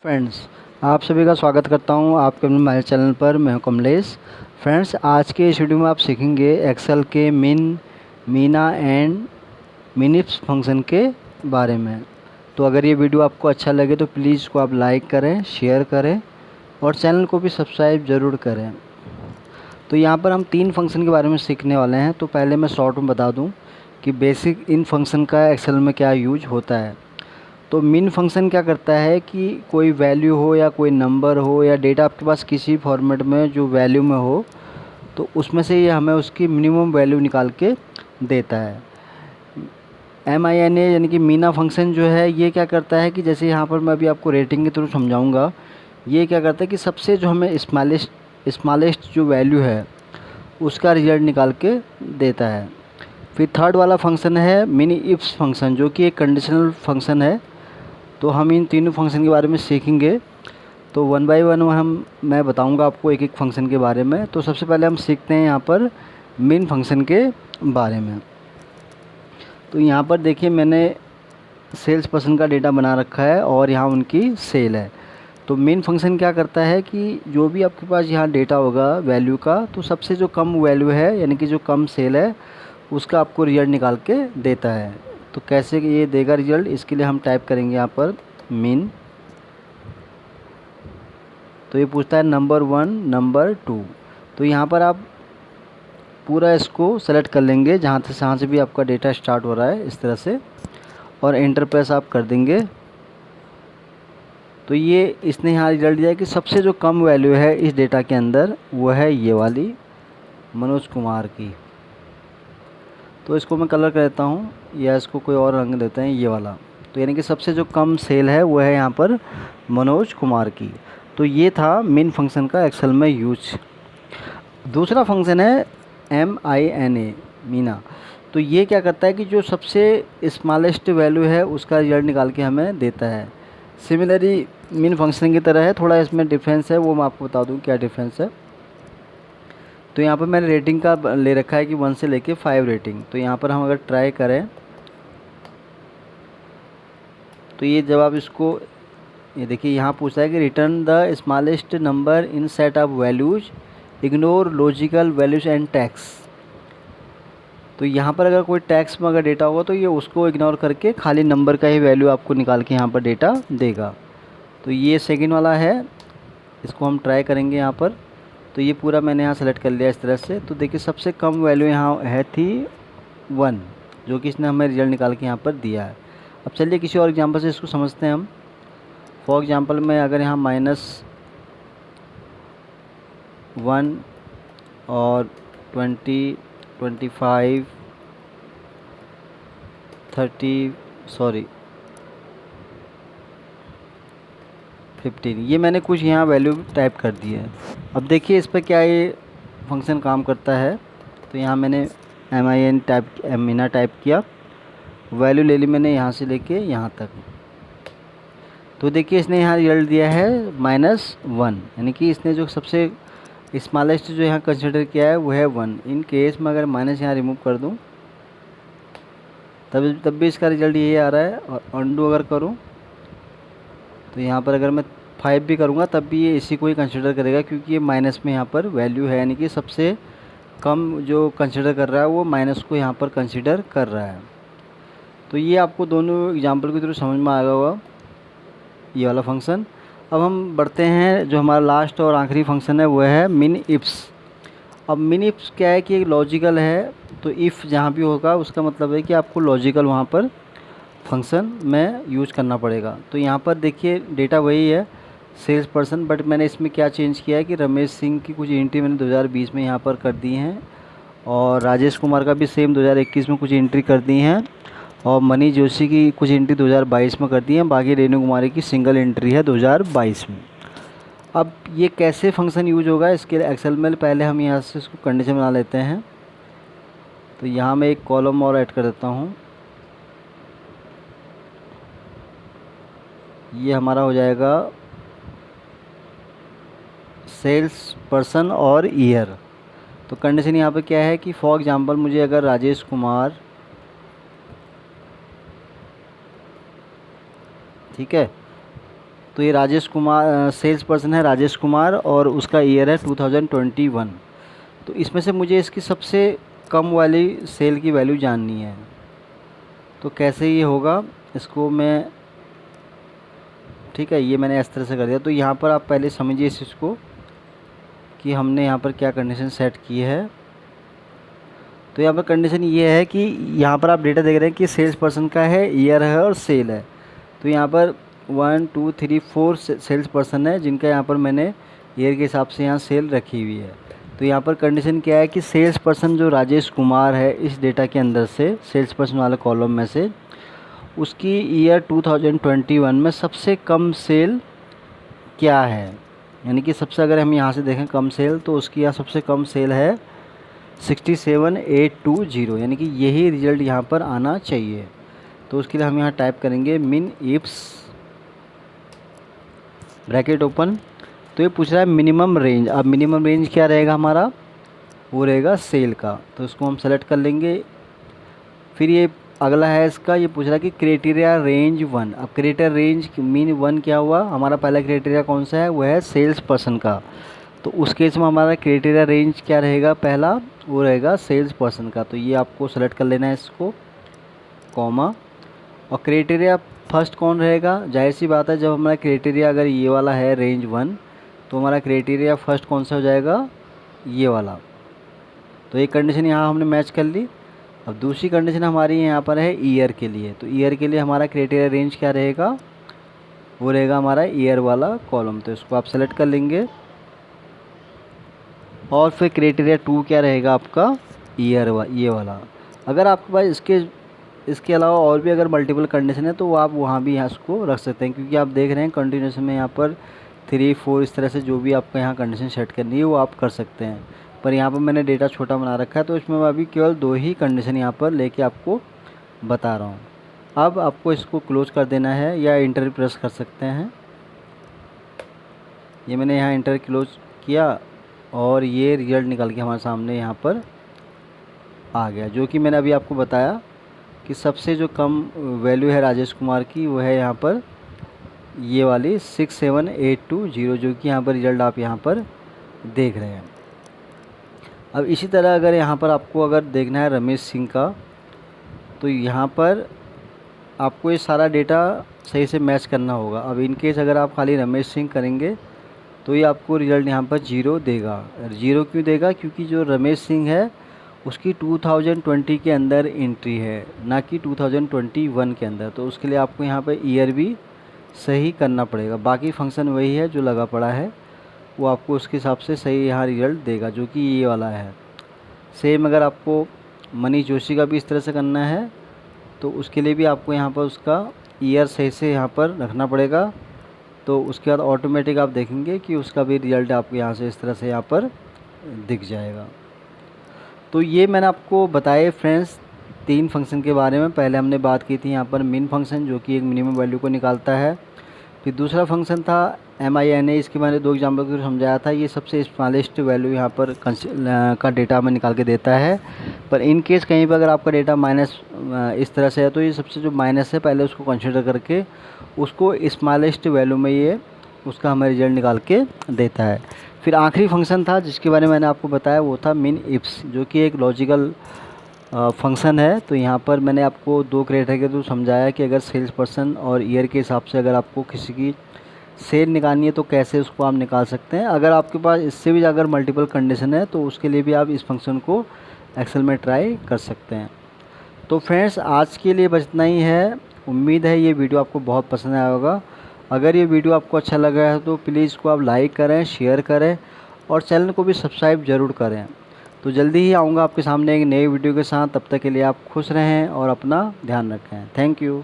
Friends, आप सभी का स्वागत करता हूं आपके अपने हमारे चैनल पर। मैं हूं कमलेश। फ्रेंड्स, आज के इस वीडियो में आप सीखेंगे एक्सेल के मीना एंड मिनिप्स फंक्शन के बारे में। तो अगर ये वीडियो आपको अच्छा लगे तो प्लीज़ इसको आप लाइक करें, शेयर करें और चैनल को भी सब्सक्राइब ज़रूर करें। तो यहाँ पर हम 3 फंक्शन के बारे में सीखने वाले हैं। तो पहले मैं शॉर्ट में बता दूँ कि बेसिक इन फंक्शन का एक्सेल में क्या यूज होता है। तो मिन फंक्शन क्या करता है कि कोई वैल्यू हो या कोई नंबर हो या डेटा आपके पास किसी फॉर्मेट में जो वैल्यू में हो, तो उसमें से ये हमें उसकी मिनिमम वैल्यू निकाल के देता है। MINA यानी कि मीना फंक्शन जो है ये क्या करता है कि जैसे यहाँ पर मैं अभी आपको रेटिंग के थ्रू समझाऊंगा। ये क्या करता है कि सबसे जो हमें स्मॉलेस्ट जो वैल्यू है उसका रिजल्ट निकाल के देता है। फिर थर्ड वाला फंक्शन है मिनी इफ्स फंक्शन, जो कि एक कंडीशनल फंक्शन है। तो हम इन तीनों फंक्शन के बारे में सीखेंगे। तो वन बाय वन मैं बताऊंगा आपको एक एक फंक्शन के बारे में। तो सबसे पहले हम सीखते हैं यहाँ पर मेन फंक्शन के बारे में। तो यहाँ पर देखिए मैंने सेल्स पर्सन का डेटा बना रखा है और यहाँ उनकी सेल है। तो मेन फंक्शन क्या करता है कि जो भी आपके पास यहाँ डेटा होगा वैल्यू का, तो सबसे जो कम वैल्यू है यानी कि जो कम सेल है उसका आपको रिजल्ट निकाल के देता है। तो कैसे ये देगा रिजल्ट, इसके लिए हम टाइप करेंगे यहाँ पर मीन। तो ये पूछता है नंबर 1 नंबर 2। तो यहाँ पर आप पूरा इसको सेलेक्ट कर लेंगे जहाँ से भी आपका डेटा स्टार्ट हो रहा है इस तरह से, और एंटर प्रेस आप कर देंगे। तो ये इसने यहाँ रिजल्ट दिया है कि सबसे जो कम वैल्यू है इस डेटा के अंदर वो है ये वाली मनोज कुमार की। तो इसको मैं कलर कर देता हूँ या इसको कोई और रंग देते हैं, ये वाला। तो यानी कि सबसे जो कम सेल है वो है यहाँ पर मनोज कुमार की। तो ये था मेन फंक्शन का एक्सेल में यूज। दूसरा फंक्शन है MINA मीना। तो ये क्या करता है कि जो सबसे स्मॉलेस्ट वैल्यू है उसका रिजल्ट निकाल के हमें देता है। सिमिलरली मेन फंक्शन की तरह है, थोड़ा इसमें डिफरेंस है, वो मैं आपको बता दूँ क्या डिफरेंस है। तो यहाँ पर मैंने रेटिंग का ले रखा है कि 1 से लेके 5 रेटिंग। तो यहाँ पर हम अगर ट्राई करें तो ये जब आप इसको, ये देखिए यहाँ पूछता है कि return the smallest number in set of values, ignore logical values and tax. तो यहाँ पर अगर कोई टैक्स में अगर डेटा होगा तो ये उसको इग्नोर करके खाली नंबर का ही वैल्यू आपको निकाल के यहाँ पर डेटा देगा। तो ये सेकंड वाला है, इसको हम ट्राई करेंगे यहाँ पर। तो ये पूरा मैंने यहाँ सेलेक्ट कर लिया इस तरह से। तो देखिए सबसे कम वैल्यू यहाँ है थी 1, जो कि इसने हमें रिजल्ट निकाल के यहाँ पर दिया है। अब चलिए किसी और एग्जांपल से इसको समझते हैं हम। फॉर एग्जांपल मैं अगर यहाँ -1 और 20, 25, 30 15, ये मैंने कुछ यहाँ वैल्यू टाइप कर दी है। अब देखिए इस पर क्या ये फंक्शन काम करता है। तो यहाँ मैंने मीना टाइप किया, वैल्यू ले ली मैंने यहाँ से लेके यहाँ तक। तो देखिए इसने यहाँ रिजल्ट दिया है -1, यानी कि इसने जो सबसे स्मॉलेस्ट जो यहाँ कंसिडर किया है वो है 1। इन केस में अगर माइनस यहाँ रिमूव कर दूँ तब भी इसका रिजल्ट यही आ रहा है। और अंडू अगर करूँ तो यहाँ पर अगर मैं 5 भी करूँगा तब भी ये इसी को ही कंसिडर करेगा, क्योंकि ये माइनस में यहाँ पर वैल्यू है, यानी कि सबसे कम जो कंसिडर कर रहा है वो माइनस को यहाँ पर कंसिडर कर रहा है। तो ये आपको दोनों एग्जांपल के थ्रू समझ में आ गया होगा ये वाला फंक्शन। अब हम बढ़ते हैं, जो हमारा लास्ट और आखिरी फंक्शन है वो है मिन इफ्स। अब मिन इफ्स क्या है कि एक लॉजिकल है। तो इफ़ जहाँ भी होगा उसका मतलब है कि आपको लॉजिकल वहाँ पर फंक्शन में यूज करना पड़ेगा। तो यहाँ पर देखिए डेटा वही है सेल्स पर्सन, बट मैंने इसमें क्या चेंज किया है कि रमेश सिंह की कुछ एंट्री मैंने 2020 में यहाँ पर कर दी हैं, और राजेश कुमार का भी सेम 2021 में कुछ एंट्री कर दी हैं, और मनीष जोशी की कुछ एंट्री 2022 में कर दी हैं। बाकी रेणु कुमारी की सिंगल एंट्री है 2022 में। अब ये कैसे फंक्शन यूज होगा इसके लिए एक्सेल में पहले हम यहाँ से इसको कंडीशन बना लेते हैं। तो यहाँ मैं एक कॉलम और ऐड कर देता हूँ। ये हमारा हो जाएगा सेल्स पर्सन और ईयर। तो कंडीशन यहाँ पे क्या है कि फॉर एग्जांपल मुझे अगर राजेश कुमार, ठीक है, तो ये राजेश कुमार सेल्स पर्सन है राजेश कुमार और उसका ईयर है 2021। तो इसमें से मुझे इसकी सबसे कम वाली सेल की वैल्यू जाननी है। तो कैसे ये होगा इसको मैं, ठीक है, ये मैंने इस तरह से कर दिया। तो यहाँ पर आप पहले समझिए इस चीज़ को कि हमने यहाँ पर क्या कंडीशन सेट की है। तो यहाँ पर कंडीशन ये है कि यहाँ पर आप डेटा देख रहे हैं कि सेल्स पर्सन का है, ईयर है और सेल है। तो यहाँ पर 1 2 3 4 सेल्स पर्सन है जिनका यहाँ पर मैंने ईयर के हिसाब से यहाँ सेल रखी हुई है। तो यहाँ पर कंडीशन क्या है कि सेल्स पर्सन जो राजेश कुमार है इस डेटा के अंदर से, सेल्स पर्सन वाले कॉलम में से, उसकी ईयर 2021 में सबसे कम सेल क्या है। यानी कि सबसे, अगर हम यहाँ से देखें कम सेल, तो उसकी यहाँ सबसे कम सेल है 67820, यानी कि यही रिज़ल्ट यहाँ पर आना चाहिए। तो उसके लिए हम यहाँ टाइप करेंगे मिन इप्स ब्रैकेट ओपन। तो ये पूछ रहा है मिनिमम रेंज। अब मिनिमम रेंज क्या रहेगा हमारा, वो रहेगा सेल का। तो इसको हम सेलेक्ट कर लेंगे। फिर ये अगला है इसका, ये पूछ रहा है कि क्राइटेरिया रेंज 1। अब क्राइटेरिया रेंज मीन 1 क्या हुआ, हमारा पहला क्राइटेरिया कौन सा है, वो है सेल्स पर्सन का। तो उस केस में हमारा क्राइटेरिया रेंज क्या रहेगा, पहला वो रहेगा सेल्स पर्सन का। तो ये आपको सेलेक्ट कर लेना है इसको, कॉमा। और क्राइटेरिया फर्स्ट कौन रहेगा, जाहिर सी बात है जब हमारा क्राइटेरिया अगर ये वाला है रेंज 1, तो हमारा क्राइटेरिया फर्स्ट कौन सा हो जाएगा, ये वाला। तो ये कंडीशन यहाँ हमने मैच कर ली। अब दूसरी कंडीशन हमारी यहाँ पर है ईयर के लिए। तो ईयर के लिए हमारा क्राइटेरिया रेंज क्या रहेगा, वो रहेगा हमारा ईयर वाला कॉलम। तो इसको आप सेलेक्ट कर लेंगे। और फिर क्राइटेरिया 2 क्या रहेगा आपका, ईयर ये वाला। अगर आपके पास इसके अलावा और भी अगर मल्टीपल कंडीशन है तो आप वहाँ भी यहाँ इसको रख सकते हैं, क्योंकि आप देख रहे हैं कंटिन्यूशन में यहाँ पर 3 4 इस तरह से जो भी आपको यहाँ कंडीशन सेट करनी है वो आप कर सकते हैं। पर यहाँ पर मैंने डेटा छोटा बना रखा है, तो इसमें मैं अभी केवल 2 ही कंडीशन यहाँ पर लेके आपको बता रहा हूँ। अब आपको इसको क्लोज कर देना है या इंटर प्रेस कर सकते हैं। ये मैंने यहाँ इंटर क्लोज किया और ये रिजल्ट निकल के हमारे सामने यहाँ पर आ गया, जो कि मैंने अभी आपको बताया कि सबसे जो कम वैल्यू है राजेश कुमार की, वो है यहाँ पर ये वाली 67820, जो कि यहाँ पर रिजल्ट आप यहाँ पर देख रहे हैं। अब इसी तरह अगर यहाँ पर आपको अगर देखना है रमेश सिंह का, तो यहाँ पर आपको ये सारा डेटा सही से मैच करना होगा। अब इन केस अगर आप खाली रमेश सिंह करेंगे तो ये आपको रिज़ल्ट यहाँ पर 0 देगा। 0 क्यों देगा, क्योंकि जो रमेश सिंह है उसकी 2020 के अंदर एंट्री है, ना कि 2021 के अंदर। तो उसके लिए आपको यहाँ पर ईयर भी सही करना पड़ेगा। बाकी फंक्शन वही है जो लगा पड़ा है, वो आपको उसके हिसाब से सही यहाँ रिज़ल्ट देगा, जो कि ये वाला है। सेम अगर आपको मनीष जोशी का भी इस तरह से करना है तो उसके लिए भी आपको यहाँ पर उसका ईयर सही से यहाँ पर रखना पड़ेगा। तो उसके बाद ऑटोमेटिक आप देखेंगे कि उसका भी रिज़ल्ट आपको यहाँ से इस तरह से यहाँ पर दिख जाएगा। तो ये मैंने आपको बताए फ्रेंड्स 3 फंक्शन के बारे में। पहले हमने बात की थी यहाँ पर मिन फंक्शन, जो कि एक मिनिमम वैल्यू को निकालता है। फिर दूसरा फंक्शन था MINA, इसके मैंने 2 एग्जाम्पल को समझाया था। ये सबसे स्मॉलेस्ट वैल्यू यहाँ पर का डेटा में निकाल के देता है। पर इन केस कहीं पर अगर आपका डेटा माइनस इस तरह से है, तो ये सबसे जो माइनस है पहले उसको कंसिडर करके उसको स्मॉलेस्ट वैल्यू में ये उसका हमें रिजल्ट निकाल के देता है। फिर आखिरी फंक्शन था जिसके बारे में मैंने आपको बताया, वो था मिन इप्स, जो कि एक लॉजिकल फंक्शन है। तो यहाँ पर मैंने आपको 2 क्राइटेरिया के थ्रू समझाया कि अगर सेल्स पर्सन और ईयर के हिसाब से अगर आपको किसी की सेल निकालनी है तो कैसे उसको आप निकाल सकते हैं। अगर आपके पास इससे भी अगर मल्टीपल कंडीशन है तो उसके लिए भी आप इस फंक्शन को एक्सेल में ट्राई कर सकते हैं। तो फ्रेंड्स आज के लिए बस इतना ही है। उम्मीद है ये वीडियो आपको बहुत पसंद आया होगा। अगर ये वीडियो आपको अच्छा लगा है तो प्लीज़ इसको आप लाइक करें, शेयर करें और चैनल को भी सब्सक्राइब ज़रूर करें। तो जल्दी ही आऊँगा आपके सामने एक नई वीडियो के साथ। तब तक के लिए आप खुश रहें और अपना ध्यान रखें। Thank you.